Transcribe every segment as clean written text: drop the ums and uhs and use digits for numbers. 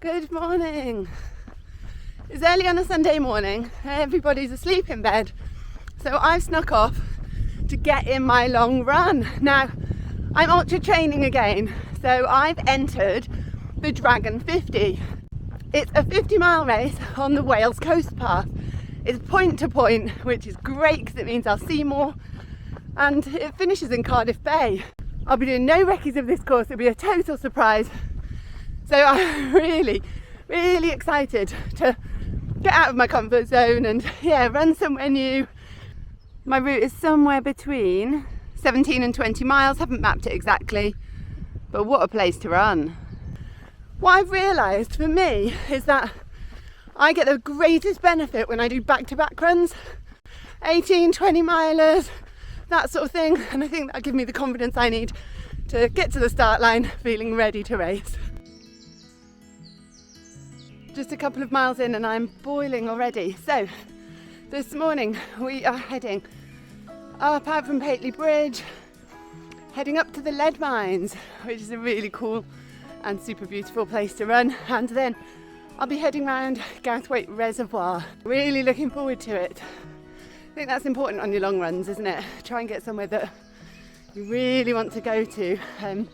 Good morning. It's early on a Sunday morning. Everybody's asleep in bed. So I've snuck off to get in my long run. Now, I'm ultra training again. So I've entered the Dragon 50. It's a 50-mile race on the Wales Coast Path. It's point to point, which is great because it means I'll see more. And it finishes in Cardiff Bay. I'll be doing no recce's of this course. It'll be a total surprise. So I'm really excited to get out of my comfort zone and run somewhere new. My route is somewhere between 17 and 20 miles. Haven't mapped it exactly, but what a place to run. What I've realised for me is that I get the greatest benefit when I do back-to-back runs, 18, 20 milers, that sort of thing, and I think that'll give me the confidence I need to get to the start line feeling ready to race. Just a couple of miles in and I'm boiling already. So this morning we are heading up out from Pateley Bridge, heading up to the lead mines, which is a really cool and super beautiful place to run, and then I'll be heading round Gouthwaite Reservoir. Really looking forward to it. I think that's important on your long runs, isn't it? Try and get somewhere that you really want to go to. And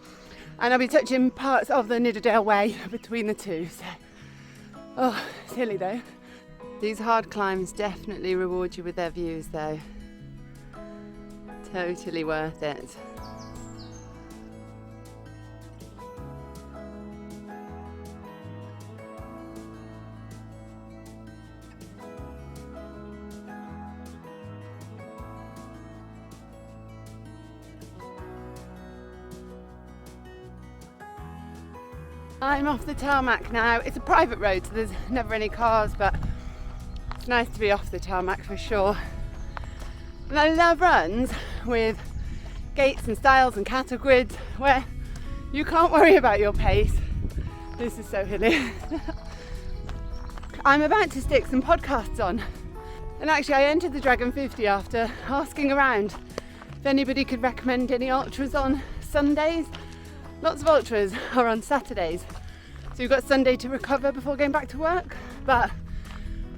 I'll be touching parts of the Nidderdale Way between the two. So, it's hilly though. These hard climbs definitely reward you with their views though. Totally worth it. I'm off the tarmac now. It's a private road, so there's never any cars, but it's nice to be off the tarmac for sure. And I love runs with gates and styles and cattle grids where you can't worry about your pace. This is so hilly. I'm about to stick some podcasts on. And actually I entered the Dragon 50 after asking around if anybody could recommend any ultras on Sundays. Lots of ultras are on Saturdays, so you've got Sunday to recover before going back to work, but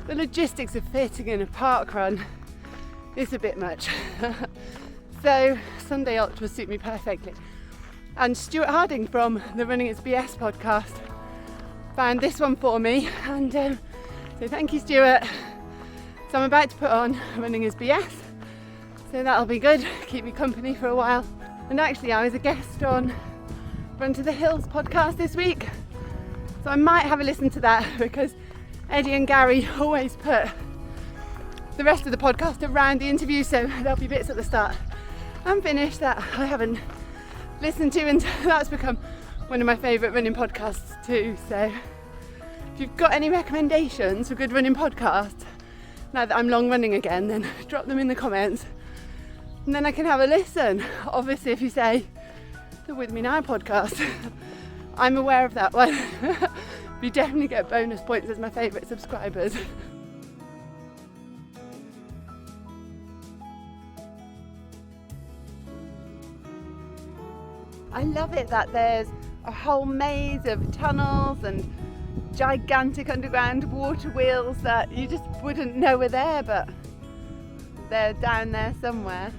the logistics of fitting in a park run is a bit much. So Sunday ultras suit me perfectly. And Stuart Harding from the Running is BS podcast found this one for me, and so thank you, Stuart. So I'm about to put on Running is BS, so that'll be good, keep me company for a while. And actually I was a guest on Run to the Hills podcast this week, so I might have a listen to that because Eddie and Gary always put the rest of the podcast around the interview, so there'll be bits at the start and finish that I haven't listened to, and that's become one of my favourite running podcasts too. So if you've got any recommendations for good running podcasts now that I'm long running again, then drop them in the comments and then I can have a listen. Obviously if you say the With Me Now podcast, I'm aware of that one. You definitely get bonus points as my favourite subscribers. I love it that there's a whole maze of tunnels and gigantic underground water wheels that you just wouldn't know were there, but they're down there somewhere.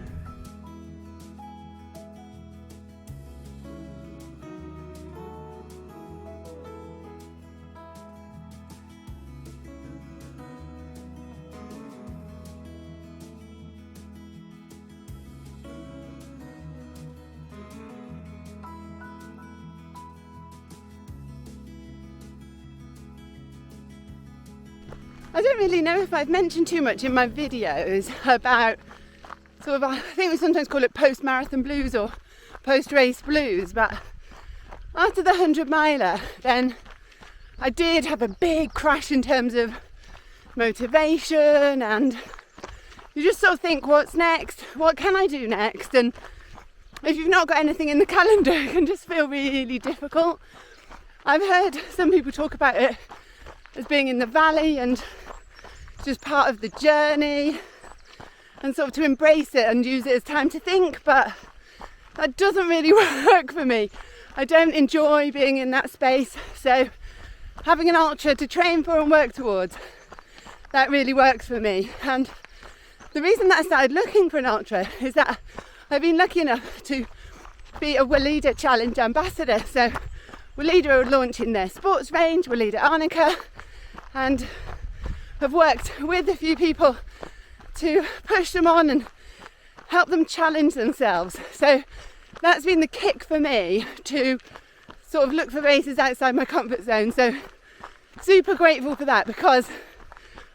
I don't really know if I've mentioned too much in my videos about sort of, I think we sometimes call it post-marathon blues or post-race blues, but after the 100 miler then I did have a big crash in terms of motivation, and you just sort of think, what's next? What can I do next? And if you've not got anything in the calendar, it can just feel really difficult. I've heard some people talk about it as being in the valley and just part of the journey, and sort of to embrace it and use it as time to think, but that doesn't really work for me. I don't enjoy being in that space, so having an ultra to train for and work towards, that really works for me. And the reason that I started looking for an ultra is that I've been lucky enough to be a Walida Challenge ambassador. So Walida are launching their sports range, Walida Arnica, and have worked with a few people to push them on and help them challenge themselves. So that's been the kick for me to sort of look for races outside my comfort zone. So super grateful for that, because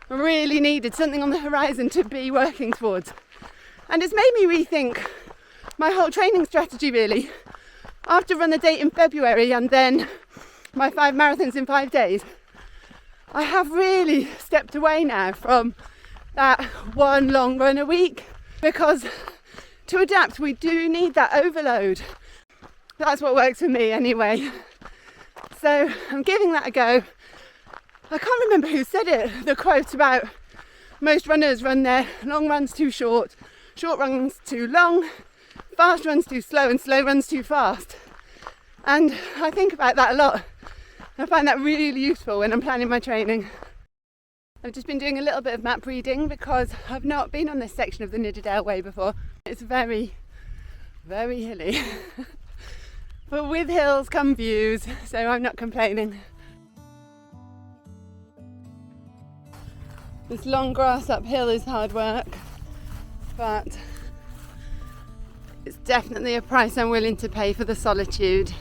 I really needed something on the horizon to be working towards. And it's made me rethink my whole training strategy really. After run a date in February and then my 5 marathons in 5 days, I have really stepped away now from that one long run a week, because to adapt we do need that overload. That's what works for me anyway. So I'm giving that a go. I can't remember who said it, the quote about most runners run their long runs too short, short runs too long, fast runs too slow, and slow runs too fast. And I think about that a lot. I find that really useful when I'm planning my training. I've just been doing a little bit of map reading because I've not been on this section of the Nidderdale Way before. It's very, very hilly. But with hills come views, so I'm not complaining. This long grass uphill is hard work, but it's definitely a price I'm willing to pay for the solitude.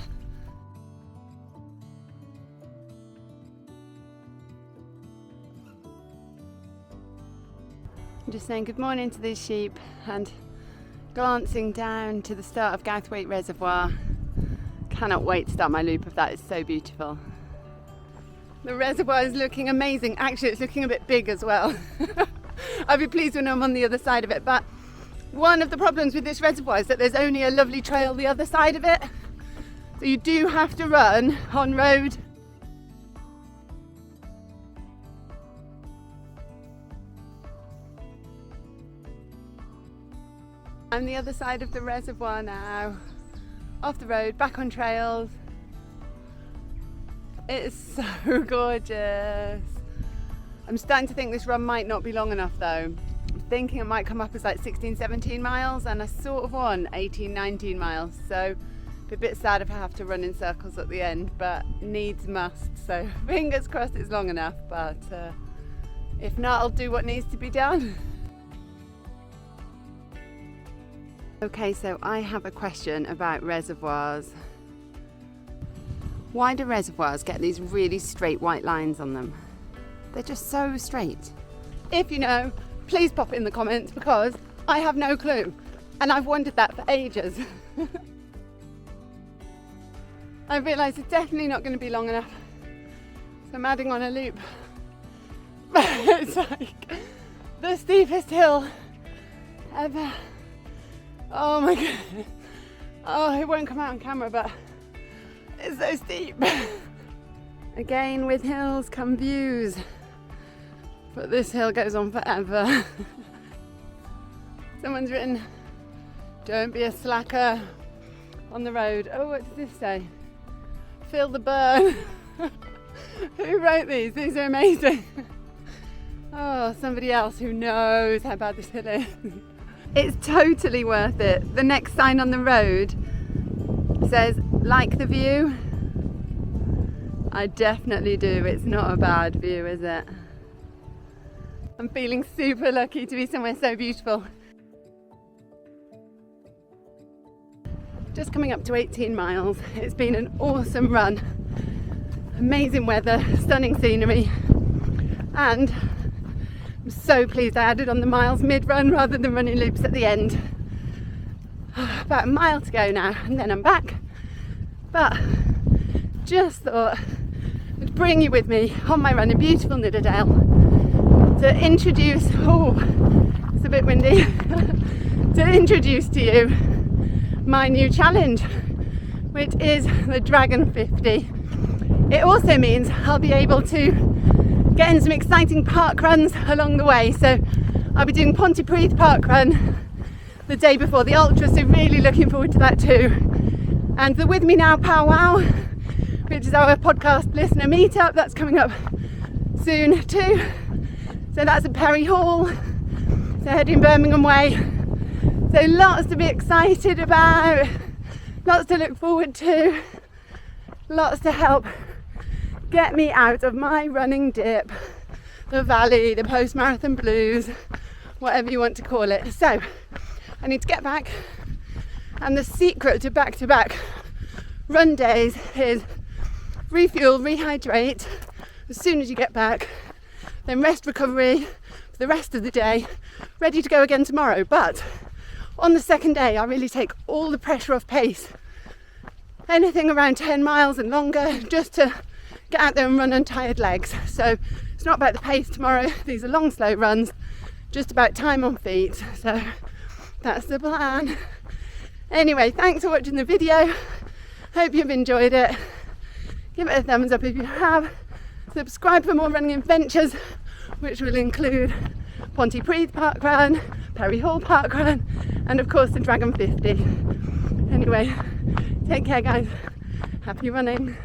I'm just saying good morning to these sheep and glancing down to the start of Gouthwaite Reservoir. Cannot wait to start my loop of that, it's so beautiful. The reservoir is looking amazing. Actually, it's looking a bit big as well. I'll be pleased when I'm on the other side of it. But one of the problems with this reservoir is that there's only a lovely trail the other side of it. So you do have to run on road. I'm the other side of the reservoir now. Off the road, back on trails. It's so gorgeous. I'm starting to think this run might not be long enough though. I'm thinking it might come up as like 16, 17 miles, and I sort of want 18, 19 miles. So be a bit sad if I have to run in circles at the end, but needs must. So fingers crossed it's long enough, but if not, I'll do what needs to be done. Okay, so I have a question about reservoirs. Why do reservoirs get these really straight white lines on them? They're just so straight. If you know, please pop it in the comments, because I have no clue. And I've wondered that for ages. I realised it's definitely not going to be long enough. So I'm adding on a loop. It's like the steepest hill ever. Oh my god. Oh, it won't come out on camera, but it's so steep. Again, with hills come views, but this hill goes on forever. Someone's written, "Don't be a slacker on the road." Oh, what does this say? Feel the burn. Who wrote these? These are amazing. Oh, somebody else who knows how bad this hill is. It's totally worth it. The next sign on the road says, "Like the view?" I definitely do. It's not a bad view, is it? I'm feeling super lucky to be somewhere so beautiful. Just coming up to 18 miles. It's been an awesome run. Amazing weather, stunning scenery, and I'm so pleased I added on the miles mid-run rather than running loops at the end. About a mile to go now, and then I'm back. But just thought I'd bring you with me on my run in beautiful Nidderdale to introduce, oh, it's a bit windy, to introduce to you my new challenge, which is the Dragon 50. It also means I'll be able to get in some exciting park runs along the way. So I'll be doing Pontypridd Park Run the day before the Ultra, so really looking forward to that too. And the With Me Now powwow, which is our podcast listener meetup. That's coming up soon too. So that's at Perry Hall. So heading Birmingham way. So lots to be excited about, lots to look forward to, lots to help get me out of my running dip, the valley, the post-marathon blues, whatever you want to call it. So I need to get back, and the secret to back-to-back run days is refuel, rehydrate as soon as you get back, then rest, recovery for the rest of the day, ready to go again tomorrow. But on the second day, I really take all the pressure off pace, anything around 10 miles and longer, just to get out there and run on tired legs. So it's not about the pace tomorrow, these are long, slow runs, just about time on feet. So that's the plan. Anyway, thanks for watching the video. Hope you've enjoyed it. Give it a thumbs up if you have. Subscribe for more running adventures, which will include Pontypridd Parkrun, Perry Hall Parkrun, and of course the Dragon 50. Anyway, take care guys. Happy running.